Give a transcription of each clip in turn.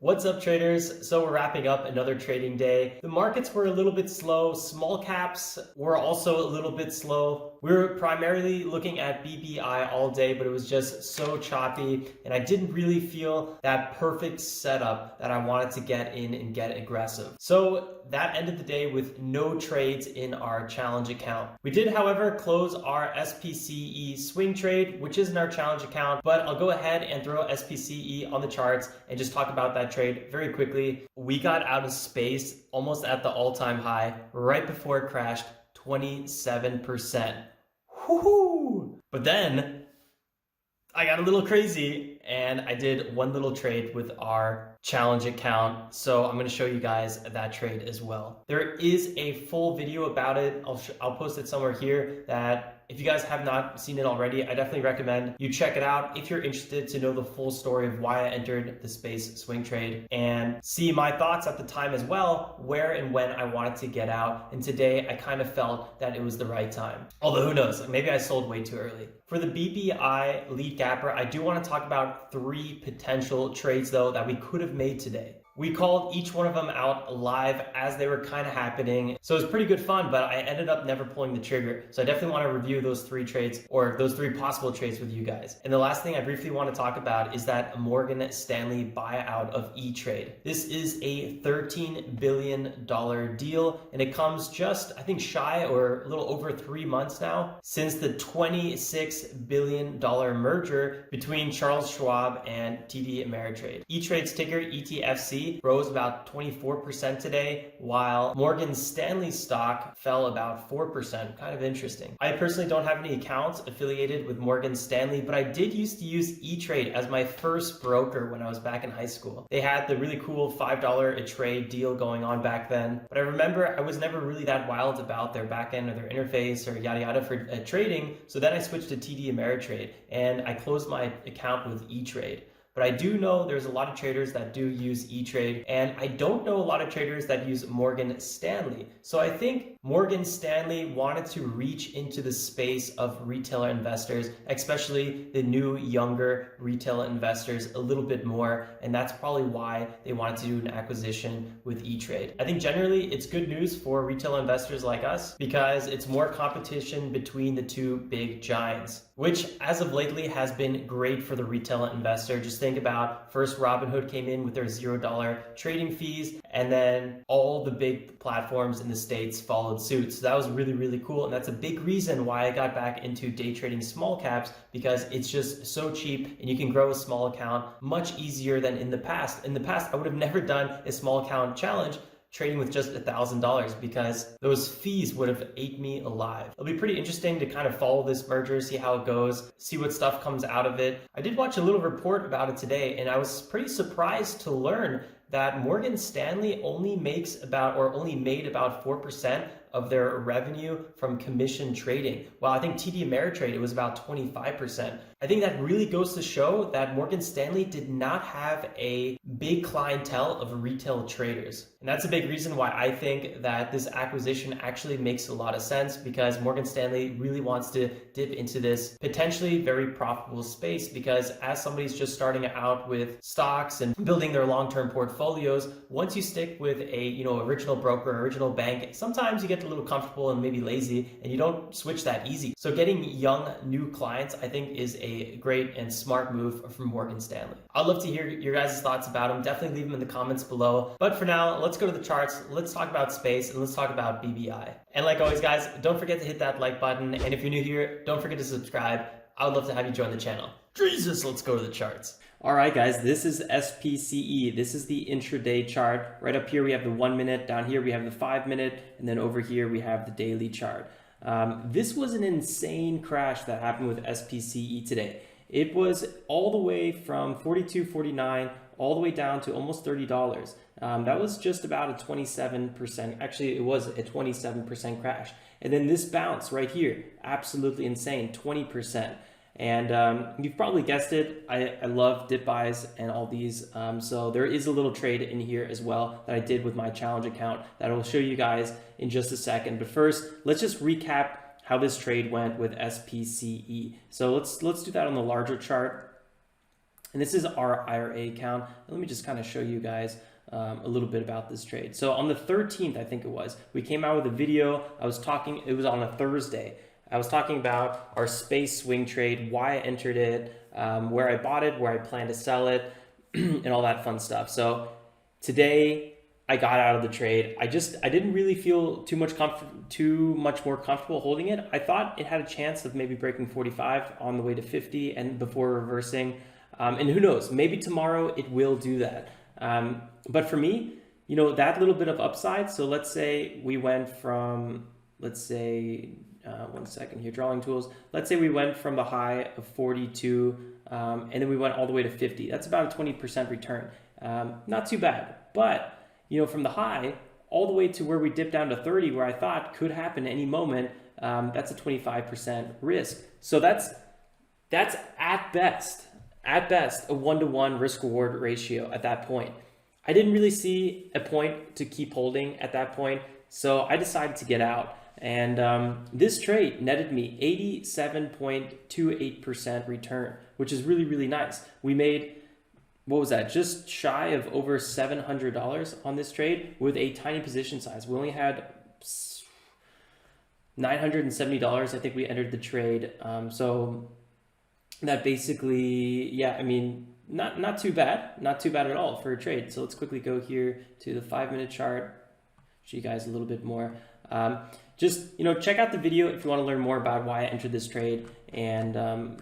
What's up, traders? So we're wrapping up another trading day. The markets were a little bit slow. Small caps were also a little bit slow. We were primarily looking at BBI all day, but it was just so choppy, and I didn't really feel that perfect setup that I wanted to get in and get aggressive. So that ended the day with no trades in our challenge account. We did, however, close our SPCE swing trade, which is in our challenge account, but I'll go ahead and throw SPCE on the charts and just talk about that trade very quickly. We got out of space almost at the all-time high right before it crashed, 27%. Woohoo! But then I got a little crazy and I did one little trade with our challenge account. So I'm going to show you guys that trade as well. There is a full video about it. I'll post it somewhere here that if you guys have not seen it already, I definitely recommend you check it out if you're interested to know the full story of why I entered the space swing trade and see my thoughts at the time as well, where and when I wanted to get out. And today I kind of felt that it was the right time. Although who knows, maybe I sold way too early. For the BBI lead gapper, I do want to talk about 3 potential trades though that we could have made today. We called each one of them out live as they were kind of happening. So it was pretty good fun, but I ended up never pulling the trigger. So I definitely want to review those 3 trades or those 3 possible trades with you guys. And the last thing I briefly want to talk about is that Morgan Stanley buyout of E-Trade. This is a $13 billion deal, and it comes just, I think, shy or a little over 3 months now since the $26 billion merger between Charles Schwab and TD Ameritrade. E-Trade's ticker ETFC rose about 24% today, while Morgan Stanley stock fell about 4%. Kind of interesting. I personally don't have any accounts affiliated with Morgan Stanley, but I did used to use E-Trade as my first broker when I was back in high school. They had the really cool $5 a trade deal going on back then, but I remember I was never really that wild about their back end or their interface or yada yada for trading, so then I switched to TD Ameritrade and I closed my account with E-Trade. But I do know there's a lot of traders that do use E-Trade, and I don't know a lot of traders that use Morgan Stanley. So I think Morgan Stanley wanted to reach into the space of retailer investors, especially the new, younger retail investors a little bit more, and that's probably why they wanted to do an acquisition with E-Trade. I think generally it's good news for retail investors like us because it's more competition between the 2 big giants, which as of lately has been great for the retail investor. Just think about first Robinhood came in with their $0 trading fees, and then all the big platforms in the States followed suit. So that was really, really cool. And that's a big reason why I got back into day trading small caps, because it's just so cheap and you can grow a small account much easier than in the past. In the past, I would have never done a small account challenge trading with just $1,000 because those fees would have ate me alive. It'll be pretty interesting to kind of follow this merger, see how it goes, see what stuff comes out of it. I did watch a little report about it today, and I was pretty surprised to learn that Morgan Stanley only made about 4% of their revenue from commission trading. While I think TD Ameritrade, it was about 25%. I think that really goes to show that Morgan Stanley did not have a big clientele of retail traders. And that's a big reason why I think that this acquisition actually makes a lot of sense, because Morgan Stanley really wants to dip into this potentially very profitable space, because as somebody's just starting out with stocks and building their long-term portfolios, once you stick with a original broker, original bank, sometimes you get a little comfortable and maybe lazy and you don't switch that easy. So getting young new clients, I think, is a great and smart move from Morgan Stanley. I'd love to hear your guys' thoughts about them. Definitely leave them in the comments below. But for now, let's go to the charts. Let's talk about space and let's talk about BBI. And like always, guys, don't forget to hit that like button. And if you're new here, don't forget to subscribe. I would love to have you join the channel. Jesus, let's go to the charts. All right, guys, this is SPCE. This is the intraday chart. Right up here, we have the 1 minute. Down here, we have the 5 minute. And then over here, we have the daily chart. This was an insane crash that happened with SPCE today. It was all the way from 42.49 all the way down to almost $30. That was just about a 27%. Actually, it was a 27% crash. And then this bounce right here, absolutely insane, 20%. And you've probably guessed it, I love dip buys and all these. So there is a little trade in here as well that I did with my challenge account that I will show you guys in just a second. But first, let's just recap how this trade went with SPCE. So let's do that on the larger chart. And this is our IRA account. Let me just kind of show you guys a little bit about this trade. So on the 13th, I think it was, we came out with a video. It was on a Thursday. I was talking about our space swing trade, why I entered it, where I bought it, where I plan to sell it, and all that fun stuff. So today I got out of the trade. I didn't really feel too much more comfortable holding it. I thought it had a chance of maybe breaking 45 on the way to 50 and before reversing. And who knows, maybe tomorrow it will do that. But for me, you know, that little bit of upside. So let's say we went from, one second here, drawing tools. Let's say we went from the high of 42, and then we went all the way to 50. That's about a 20% return. Not too bad, but you know, from the high all the way to where we dipped down to 30, where I thought could happen any moment, that's a 25% risk. So that's at best a 1-to-1 risk reward ratio at that point. I didn't really see a point to keep holding at that point, so I decided to get out. And this trade netted me 87.28% return, which is really, really nice. We made, what was that, just shy of over $700 on this trade with a tiny position size. We only had $970, I think we entered the trade. So that basically, yeah, I mean, not too bad at all for a trade. So let's quickly go here to the 5-minute chart, show you guys a little bit more. Just, you know, check out the video if you want to learn more about why I entered this trade. And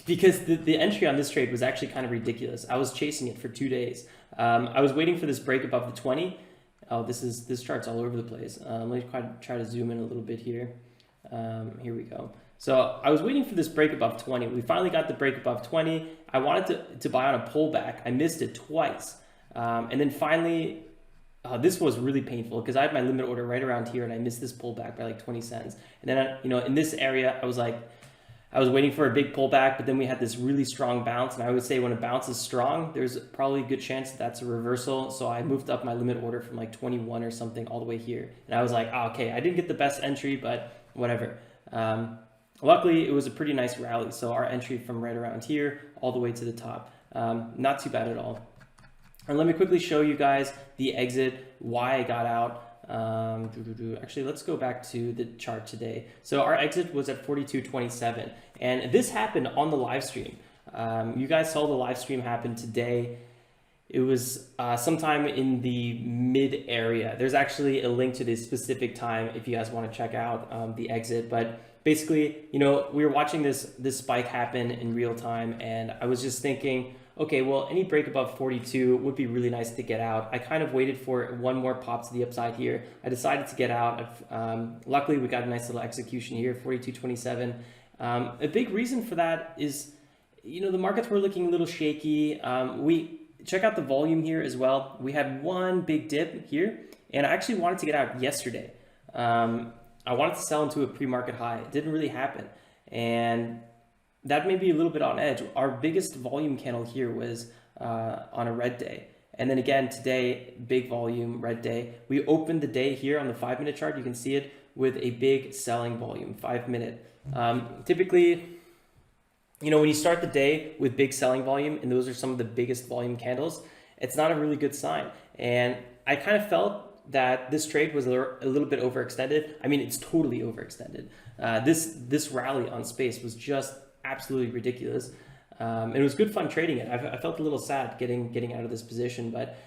because the entry on this trade was actually kind of ridiculous. I was chasing it for 2 days. I was waiting for this break above the 20. Oh, this chart's all over the place. Let me try to zoom in a little bit here. Here we go. So I was waiting for this break above 20. We finally got the break above 20. I wanted to buy on a pullback. I missed it twice. And then finally, this was really painful because I had my limit order right around here and I missed this pullback by like 20 cents. And then, you know, in this area, I was waiting for a big pullback, but then we had this really strong bounce. And I would say when a bounce is strong, there's probably a good chance that that's a reversal. So I moved up my limit order from like 21 or something all the way here. And I was like, oh, okay, I didn't get the best entry, but whatever. Luckily, it was a pretty nice rally. So our entry from right around here all the way to the top, not too bad at all. And let me quickly show you guys the exit, why I got out. Actually, let's go back to the chart today. So our exit was at 42.27, and this happened on the live stream. You guys saw the live stream happen today. It was sometime in the mid area. There's actually a link to this specific time if you guys want to check out the exit. But basically, you know, we were watching this spike happen in real time, and I was just thinking, okay, well, any break above 42 would be really nice to get out. I kind of waited for one more pop to the upside here. I decided to get out. Luckily, we got a nice little execution here, 42.27. A big reason for that is, you know, the markets were looking a little shaky. We check out the volume here as well. We had one big dip here, and I actually wanted to get out yesterday. I wanted to sell into a pre-market high. It didn't really happen. And that may be a little bit on edge. Our biggest volume candle here was on a red day. And then again, today, big volume, red day. We opened the day here on the 5-minute chart. You can see it with a big selling volume, 5-minute. Typically, you know, when you start the day with big selling volume, and those are some of the biggest volume candles, it's not a really good sign. And I kind of felt that this trade was a little bit overextended. I mean, it's totally overextended. This rally on space was just absolutely ridiculous. And it was good fun trading it. I felt a little sad getting out of this position, but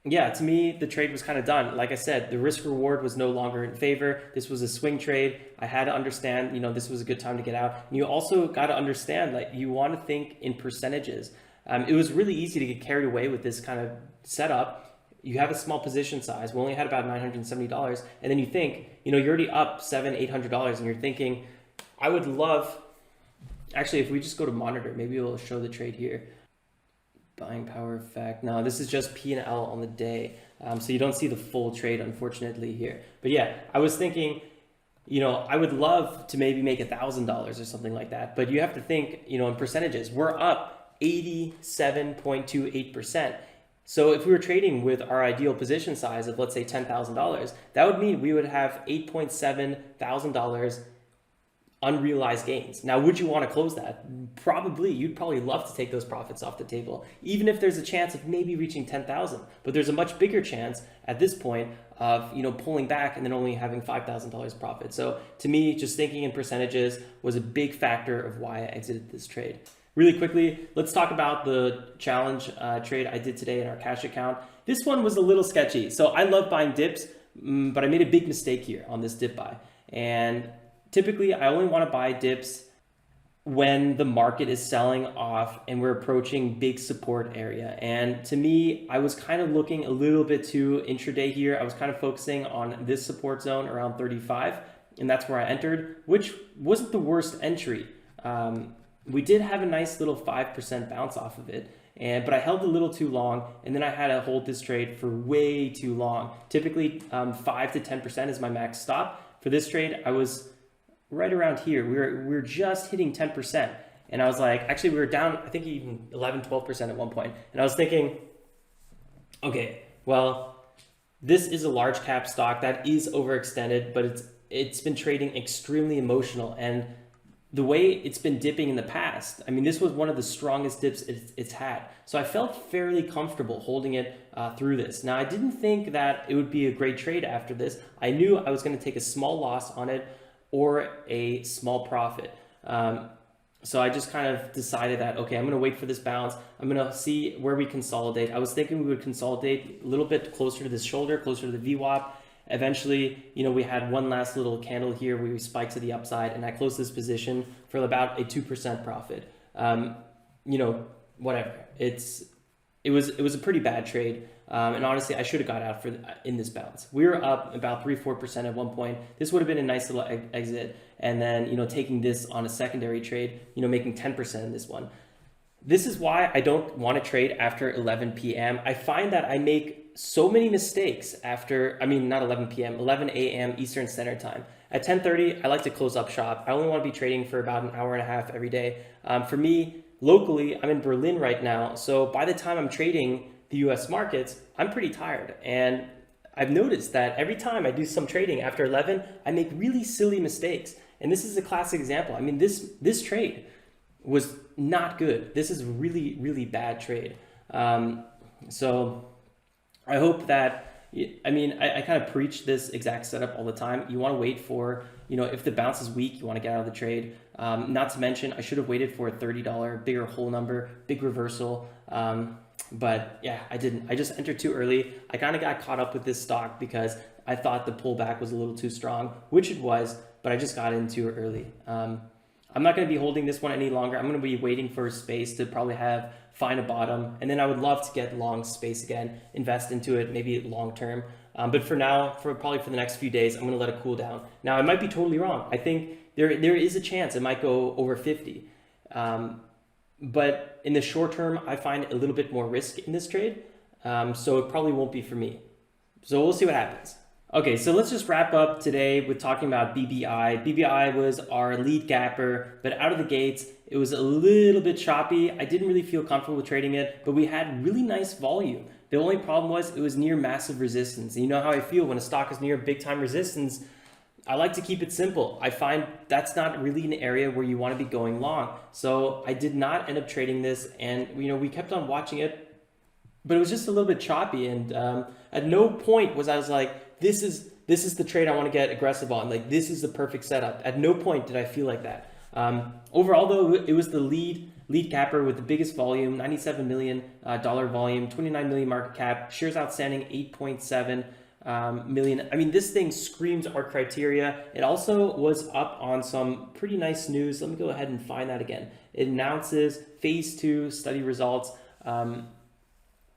yeah, to me, the trade was kind of done. Like I said, the risk reward was no longer in favor. This was a swing trade. I had to understand, you know, this was a good time to get out. And you also got to understand, like, you want to think in percentages. It was really easy to get carried away with this kind of setup. You have a small position size. We only had about $970. And then you think, you know, you're already up $700, $800, and you're thinking, I would love, actually, if we just go to monitor, maybe it'll show the trade here. Buying power effect. No, this is just P&L on the day. So you don't see the full trade, unfortunately, here. But yeah, I was thinking, you know, I would love to maybe make $1,000 or something like that. But you have to think, you know, in percentages. We're up 87.28%. So if we were trading with our ideal position size of, let's say, $10,000, that would mean we would have $8.7 thousand unrealized gains. Now, would you want to close that? Probably. You'd probably love to take those profits off the table, even if there's a chance of maybe reaching 10,000. But there's a much bigger chance at this point of, you know, pulling back and then only having $5,000 profit. So to me, just thinking in percentages was a big factor of why I exited this trade. Really quickly, let's talk about the challenge trade I did today in our cash account. This one was a little sketchy. So I love buying dips, but I made a big mistake here on this dip buy. And typically, I only want to buy dips when the market is selling off and we're approaching big support area. And to me, I was kind of looking a little bit too intraday here. I was kind of focusing on this support zone around 35, and that's where I entered, which wasn't the worst entry. We did have a nice little 5% bounce off of it, but I held a little too long, and then I had to hold this trade for way too long. Typically, 5 to 10% is my max stop. For this trade, I was right around here. We were just hitting 10. And I was like, actually, we were down, I think even 11, 12% at one point. And I was thinking, okay, well, this is a large cap stock that is overextended, but it's been trading extremely emotional. And the way it's been dipping in the past, I mean, this was one of the strongest dips it's had. So I felt fairly comfortable holding it through this. Now, I didn't think that it would be a great trade after this. I knew I was going to take a small loss on it or a small profit. So I just kind of decided that, okay, I'm going to wait for this bounce. I'm going to see where we consolidate. I was thinking we would consolidate a little bit closer to this shoulder, closer to the VWAP. Eventually, you know, we had one last little candle here where we spiked to the upside, and I closed this position for about a 2% profit. You know, whatever. It was a pretty bad trade. And honestly, I should have got out in this bounce. We were up about 3-4% at one point. This would have been a nice little exit. And then, you know, taking this on a secondary trade, you know, making 10% in this one. This is why I don't want to trade after 11 p.m. I find that I make so many mistakes after, I mean, not 11 p.m., 11 a.m. Eastern Standard Time. At 10:30, I like to close up shop. I only want to be trading for about an hour and a half every day. For me, locally, I'm in Berlin right now. So by the time I'm trading the US markets, I'm pretty tired. And I've noticed that every time I do some trading after 11, I make really silly mistakes. And this is a classic example. I mean, this trade was not good. This is a really, really bad trade. So I hope that, I mean, I kind of preach this exact setup all the time. You want to wait for, you know, if the bounce is weak, you want to get out of the trade. Not to mention, I should have waited for a $30 bigger whole number, big reversal. But yeah, I didn't. I just entered too early. I kind of got caught up with this stock because I thought the pullback was a little too strong, which it was, but I just got in too early. I'm not going to be holding this one any longer. I'm going to be waiting for space to probably find a bottom. And then I would love to get long space again, invest into it, maybe long term. But for now, probably for the next few days, I'm going to let it cool down. Now, I might be totally wrong. I think there is a chance it might go over 50. But in the short term, I find a little bit more risk in this trade. So it probably won't be for me. So we'll see what happens. Okay, so let's just wrap up today with talking about BBI. BBI was our lead gapper, but out of the gates, it was a little bit choppy. I didn't really feel comfortable with trading it, but we had really nice volume. The only problem was it was near massive resistance. And you know how I feel when a stock is near big time resistance. I like to keep it simple. I find that's not really an area where you want to be going long. So I did not end up trading this, and you know, we kept on watching it, but it was just a little bit choppy. And at no point was I was like, this is the trade I want to get aggressive on. Like, this is the perfect setup. At no point did I feel like that. Overall, though, it was the lead capper with the biggest volume, $97 million volume, 29 million market cap, shares outstanding 8.7 million. I mean, this thing screams our criteria. It also was up on some pretty nice news. Let me go ahead and find that again. It announces phase 2 study results.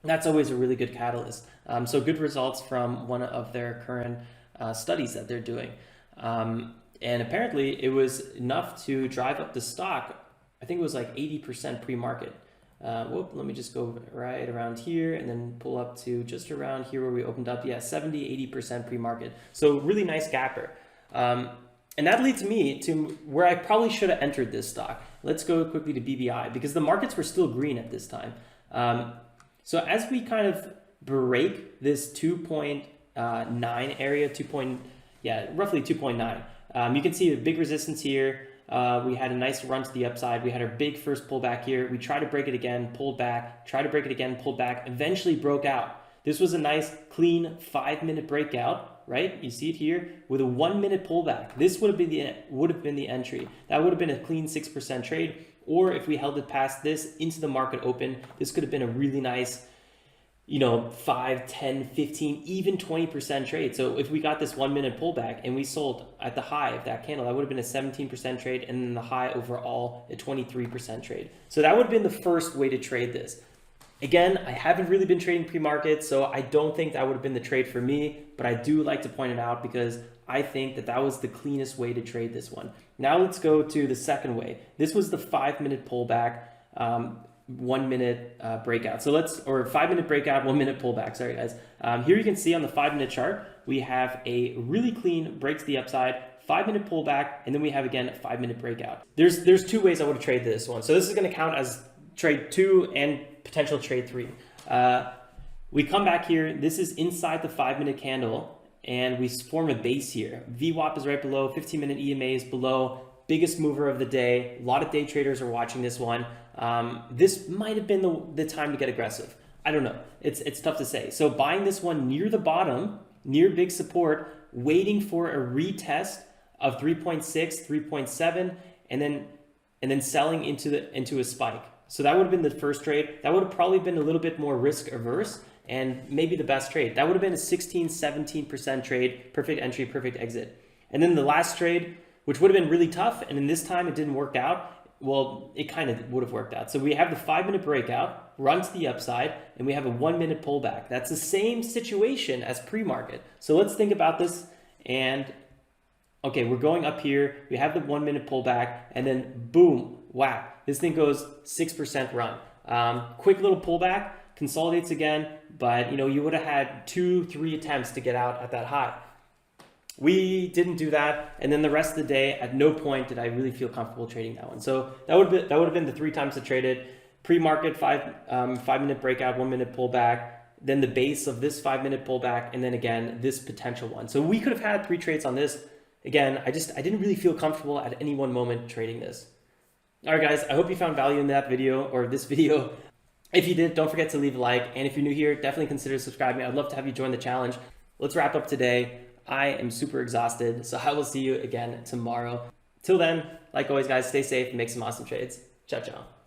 That's always a really good catalyst. So good results from one of their current studies that they're doing. And apparently it was enough to drive up the stock. I think it was like 80% pre-market. Let me just go right around here and then pull up to just around here where we opened up. Yeah, 70-80% pre-market. So really nice gapper. And that leads me to where I probably should have entered this stock. Let's go quickly to BBI because the markets were still green at this time. So as we kind of break this 2.9 area, roughly 2.9, you can see a big resistance here. We had a nice run to the upside. We had our big first pullback here. We tried to break it again, pulled back, tried to break it again, pulled back, eventually broke out. This was a nice clean 5-minute breakout, right? You see it here with a 1-minute pullback. This would have been the entry. That would have been a clean 6% trade. Or if we held it past this into the market open, this could have been a really nice, 5, 10, 15, even 20% trade. So if we got this 1-minute pullback and we sold at the high of that candle, that would have been a 17% trade, and then the high overall a 23% trade. So that would have been the first way to trade this. Again, I haven't really been trading pre-market, so I don't think that would have been the trade for me, but I do like to point it out because I think that was the cleanest way to trade this one. Now let's go to the second way. This was the 5-minute pullback, 1-minute breakout. Or 5-minute breakout, 1-minute pullback. Sorry guys. Here you can see on the 5-minute chart, we have a really clean break to the upside, 5-minute pullback, and then we have again a 5-minute breakout. There's two ways I would have traded this one. So this is going to count as trade 2 and potential trade 3. We come back here. This is inside the 5-minute candle, and we form a base here. VWAP is right below, 15-minute EMA is below, biggest mover of the day. A lot of day traders are watching this one. This might have been the time to get aggressive. I don't know. It's tough to say. So buying this one near the bottom, near big support, waiting for a retest of 3.6, 3.7, and then selling into a spike. So that would have been the first trade. That would have probably been a little bit more risk averse and maybe the best trade. That would have been a 16, 17% trade, perfect entry, perfect exit. And then the last trade, which would have been really tough, and in this time it didn't work out. Well, it kind of would have worked out. So we have the 5-minute breakout, run to the upside, and we have a 1-minute pullback. That's the same situation as pre-market. So let's think about this. And okay, we're going up here. We have the 1-minute pullback, and then boom, whack. This thing goes 6% run. Quick little pullback, consolidates again, but you would have had 2-3 attempts to get out at that high. We didn't do that, and then the rest of the day, at no point did I really feel comfortable trading that one. So that would have been the 3 times I traded: pre-market 5-minute breakout, 1-minute pullback, then the base of this 5-minute pullback, and then again this potential one. So we could have had 3 trades on this. Again, I didn't really feel comfortable at any one moment trading this. All right, guys, I hope you found value in that video or this video. If you did, don't forget to leave a like. And if you're new here, definitely consider subscribing. I'd love to have you join the challenge. Let's wrap up today. I am super exhausted, so I will see you again tomorrow. Till then, like always, guys, stay safe and make some awesome trades. Ciao, ciao.